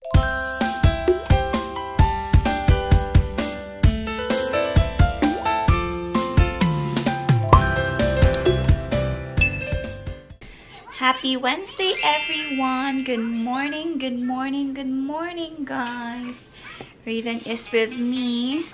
Happy Wednesday, everyone! Good morning, good morning, good morning, guys! Raven is with me.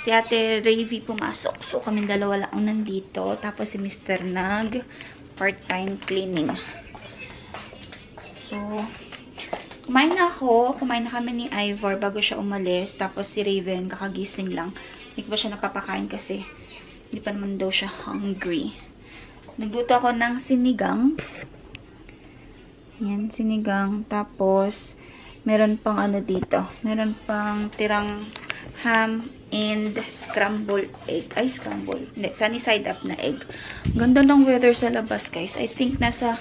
Si Ate Ravy pumasok. So, kaming dalawa lang nandito. Tapos si Mr. Nag, part-time cleaning. So, kumain na ako. Kumain na kami ni Ivor bago siya umalis. Tapos si Raven, kakagising lang. Hindi ko ba siya napapakain kasi hindi pa naman daw siya hungry. Nagluto ako ng sinigang. Yan, sinigang. Tapos, meron pang ano dito. Meron pang tirang ham and scrambled egg. Ay, scrambled. Hindi, sunny side up na egg. Ganda ng weather sa labas, guys. I think nasa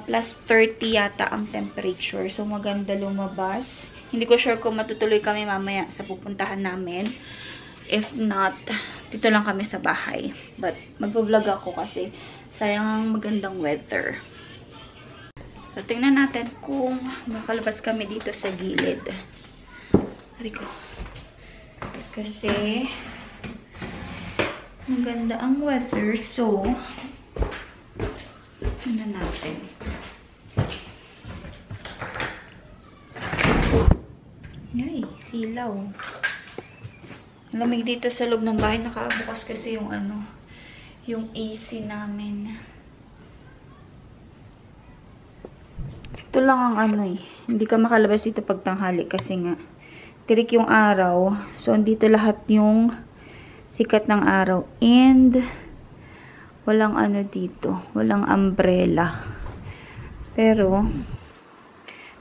plus 30 yata ang temperature. So, maganda lumabas. Hindi ko sure kung matutuloy kami mamaya sa pupuntahan namin. If not, dito lang kami sa bahay. But, mag-vlog ako kasi sayang ang magandang weather. So, tingnan natin kung makalabas kami dito sa gilid. Hariko. Kasi, maganda ang weather. So, tingnan natin. Ay, silaw. Lamig dito sa loob ng bahay. Nakabukas kasi yung ano, yung AC namin. Ito lang ang ano eh. Hindi ka makalabas dito pag tanghali kasi nga tirik yung araw. So, andito lahat yung sikat ng araw. And, walang ano dito. Walang umbrella. Pero,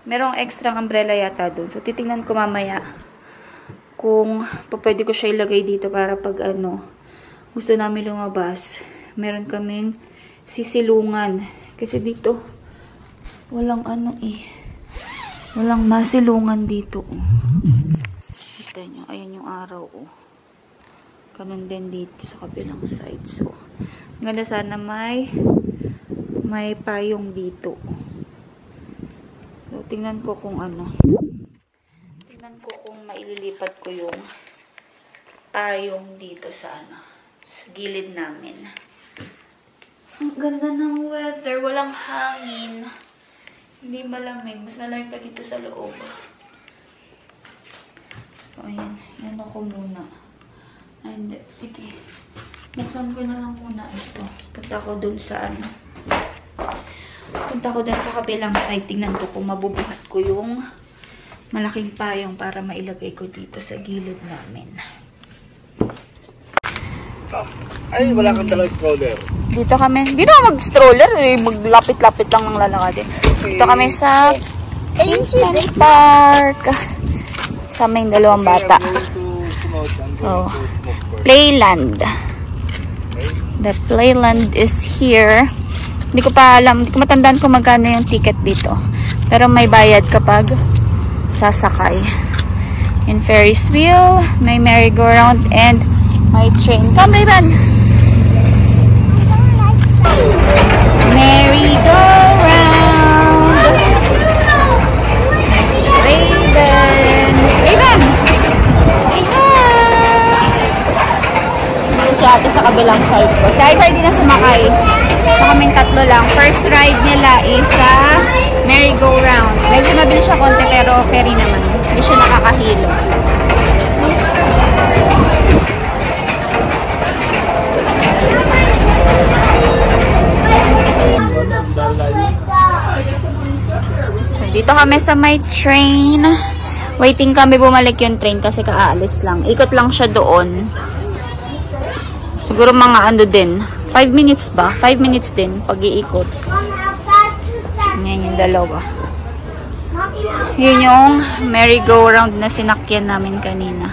merong extra umbrella yata doon. So, titingnan ko mamaya kung pwede ko siya ilagay dito para pag ano, gusto namin lumabas. Meron kaming sisilungan. Kasi dito, walang ano eh. Walang masilungan dito. Kita nyo, ayan yung araw oh. Ganun din dito sa kabilang side. So, ganda sana may payong dito. So, tingnan ko kung ano. Tingnan ko kung maililipat ko yung payong dito sa ano, sa gilid namin. Ang ganda ng weather. Walang hangin. Hindi malamig. Mas malamig pa dito sa loob. So, ayan. Yan ako muna. Ay, hindi. Sige. Buksan ko na lang muna ito. Punta ko dun sa ano. Punta ko dun sa kabilang side. Tingnan ko kung mabubuhat ko yung malaking payong para mailagay ko dito sa gilid namin. Ay, wala kang dalang stroller. Dito kami. Hindi na mag-stroller. Maglapit-lapit lang ng lalakadin. Dito kami sa Kingsland Park. Sa may dalawang bata. So, Playland. The Playland is here. Hindi ko pa alam. Hindi ko matandaan kung magkano yung ticket dito. Pero may bayad kapag sasakay. In Ferris wheel, may merry-go-round, and may train. Come, Raven! Merry-go-round! Raven! Raven! Say hi! Si ate sa kabilang side ko. Si Ivor di na sumakay. So kaming tatlo lang. First ride nila is sa merry-go-round. Medyo mabilis siya konti pero carry naman. Hindi siya nakakahilo. So, dito kami sa may train. Waiting kami bumalik yung train kasi kaalis lang. Ikot lang siya doon. Siguro mga ano din. 5 minutes ba? 5 minutes din pag-iikot. Yan yung dalawa. Yun yung merry-go-round na sinakyan namin kanina.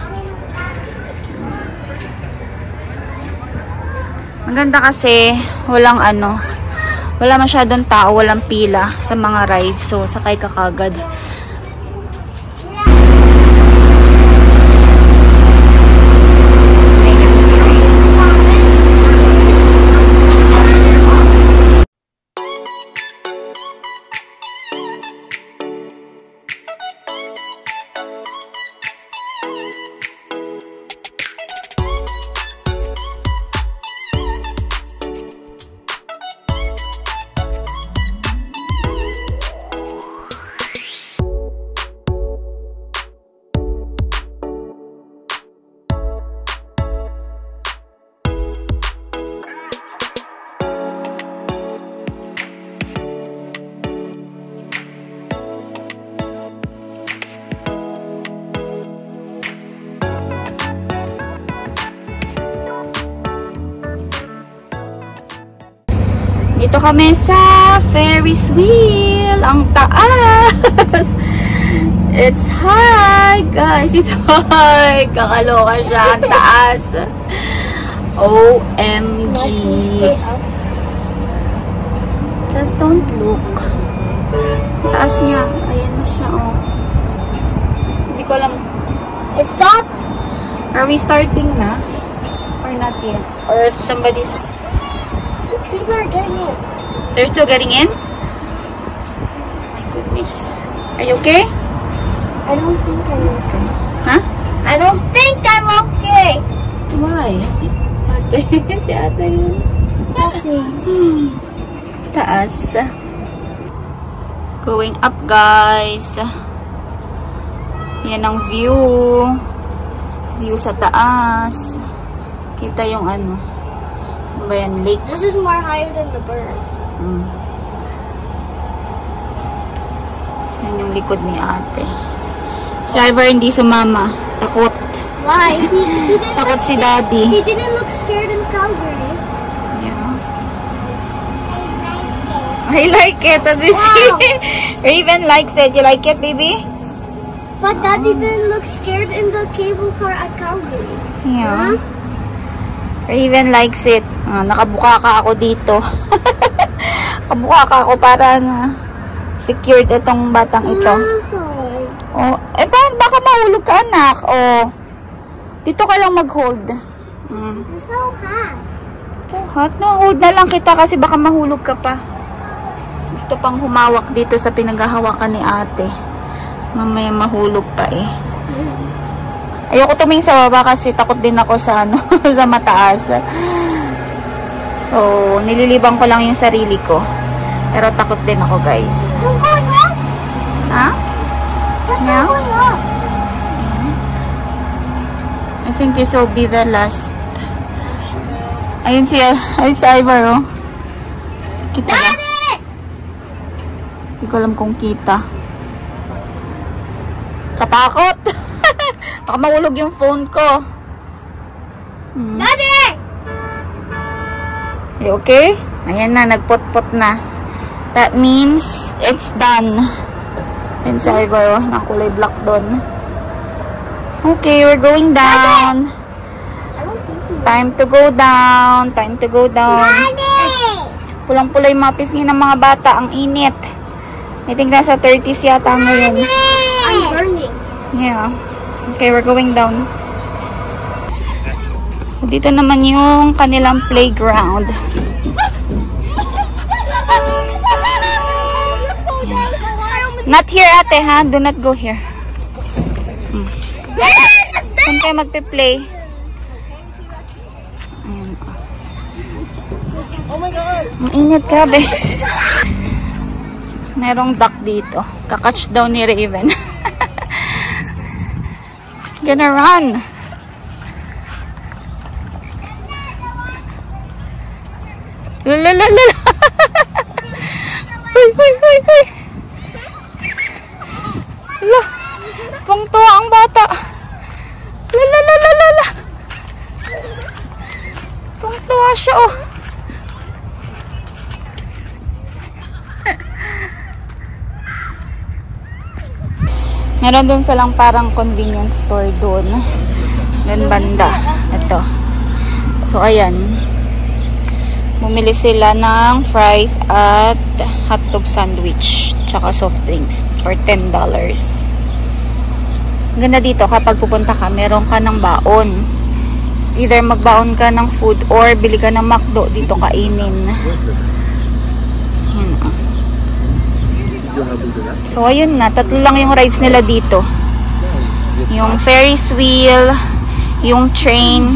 Maganda kasi walang ano, wala masyadong tao, walang pila sa mga rides. So, sakay ka kagad. Dito kami sa Ferris wheel. Ang taas. It's high, guys. It's high. Kakaloka siya. Ang taas. OMG. Just don't look. Taas niya. Ayan na siya, oh. Hindi ko alam. Is that? Are we starting na? Or not yet? Or if somebody's... People are getting in. They're still getting in? My goodness. Are you okay? I don't think I'm okay. Huh? I don't think I'm okay. Why? Ate. Si ate yun. Okay. Taas. Going up, guys. Yan ang view. View sa taas. Kita yung ano. Ano ba yan? Lake. This is more higher than the birds. Yan yung likod ni ate. Si Ivor hindi sumama. Takot. Why? He didn't Takot look si daddy. He didn't look scared in Calgary. Yeah. I like it. As you Wow. see. Raven likes it. You like it, baby? But Daddy didn't look scared in the cable car at Calgary. Yeah. Raven likes it. Nakabuka ka ako dito. Nakabuka ka ako para na secured itong batang ito. Oh, eh baka mahulog ka, anak. Oh. Dito ka lang mag-hold. It's so hot. So hot. No, hold na lang kita kasi baka mahulog ka pa. Gusto pang humawak dito sa pinaghahawakan ni ate. Mamaya mahulog pa eh. Ayoko tumingin sa baba kasi takot din ako sa ano, sa mataas. So, nililibang ko lang yung sarili ko. Pero takot din ako, guys. Don't going up. Ha? We're still Yeah? going up. I think this will be the last. Ayun si Ivor, oh. Kita ba? Daddy! Hindi ko alam kung kita. Katakot! Baka mahulog yung phone ko. Daddy! You okay? Ayan na, nagpot-pot na. That means it's done. And sa Ivor, na kulay black doon. Okay, we're going down. I don't think Time to go down. Time to go down. Daddy! Pulang-pula yung mga pisngi ng mga bata. Ang init. I think nasa 30s yata ngayon. I'm burning. Yeah. Okay, we're going down. Dito naman yung kanilang playground. Not here, ate, ha? Do not go here. Saan kayo magpe-play? Ayan. Oh my God! Ang init, grabe. Merong duck dito. Kakatch daw ni Raven. Gonna run. Lalalala. Uy, uy, uy, uy. Hala. Tuwang-tuwa ang bata. Lalalala. Tuwang-tuwa siya, oh. Meron doon silang parang convenience store doon. Doon banda. Ito. So, ayan. Bumili sila ng fries at hotdog sandwich. Tsaka soft drinks for $10. Ganda dito kapag pupunta ka, meron ka ng baon. Either magbaon ka ng food or bili ka ng McDo dito kainin. So, ayun na. Tatlo lang yung rides nila dito. Yung Ferris wheel, yung train,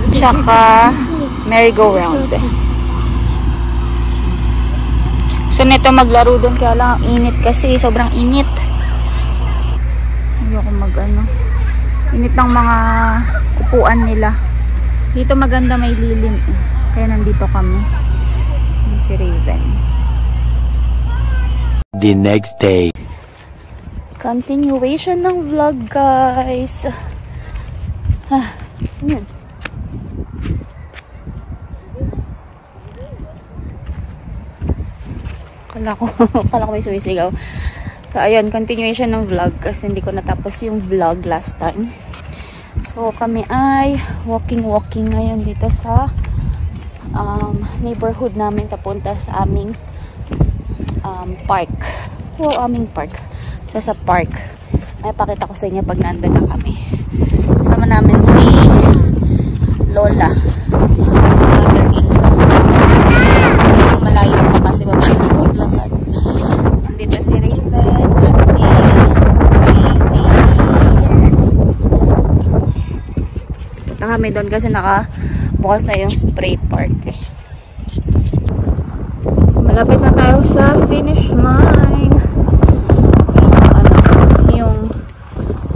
tsaka merry-go-round. So, nito maglaro doon. Kaya lang, init kasi. Sobrang init. Ayoko mag-ano. Init ng mga upuan nila. Dito maganda, may lilim. Kaya nandito kami. Yung si Raven. The next day. Continuation ng vlog, guys. Yan. Kala ko may sumisigaw. So, ayun, continuation ng vlog kasi hindi ko natapos yung vlog last time. So, kami ay walking ngayon dito sa neighborhood namin papunta sa aming park. Aming park. Sa park. Ay, pakita ko sa inyo pag nandun na kami. Sama namin si Lola. Si mother-in-law. Malayo pa kasi maglakad. Nandito si Raven at si Baby. Punta kami doon kasi bukas na yung spray park eh. Malapit na tayo sa finish line. Yung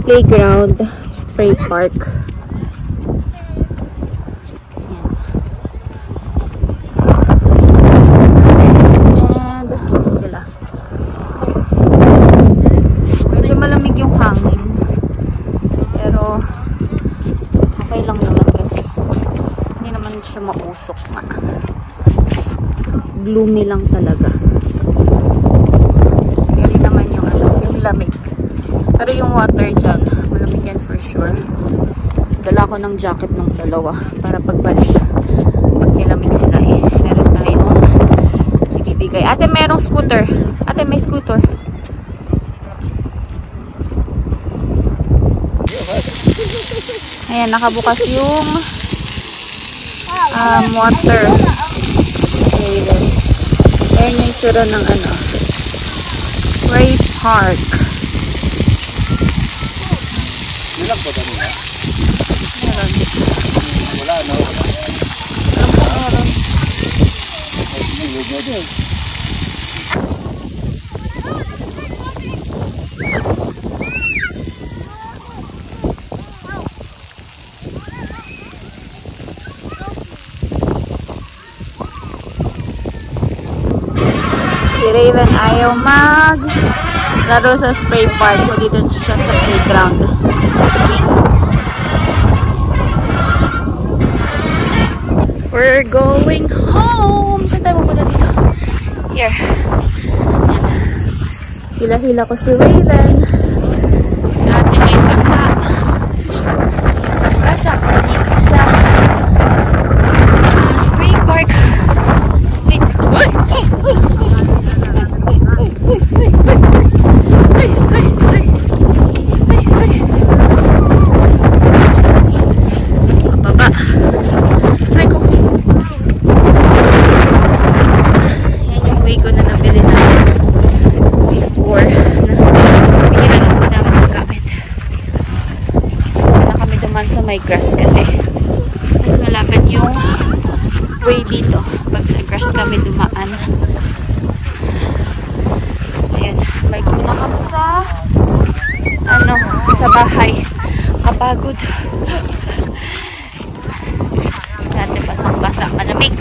playground, spray park. And sila. Medyo malamig yung hangin. Pero okay lang naman kasi hindi naman siya mausok nga. Gloomy lang talaga. Kaya naman yung yung lamig. Pero yung water dyan, malamig yan for sure. Dala ko ng jacket ng dalawa para pagbalik. Pag nilamig sila eh, meron tayong ibibigay. Ate, merong scooter. Ate, may scooter. Ayan, nakabukas yung water. Ayan yung tsura ng Spray Park. Nilang po dami na? Meron. Wala, no? Meron. Si Raven ayaw laro sa spray park. So, dito siya sa playground. Sa swing. We're going home. Saan tayo pupunta dito? Here. Hila-hila ko si Raven. Si ate may basa. Basak-basak. Dito sa spray park. Wait. Uy! Uy! Baba. Ay ko. Yan yung way ko na nabili na before na bigyan lang ko namin ng gamit. Na kami duman sa my grass kasi mas malapit yung way dito pag sa grass kami dumaan. Ayan, bike na kami sa sa bahay. Kapagod. Dati basang-basa, malamig.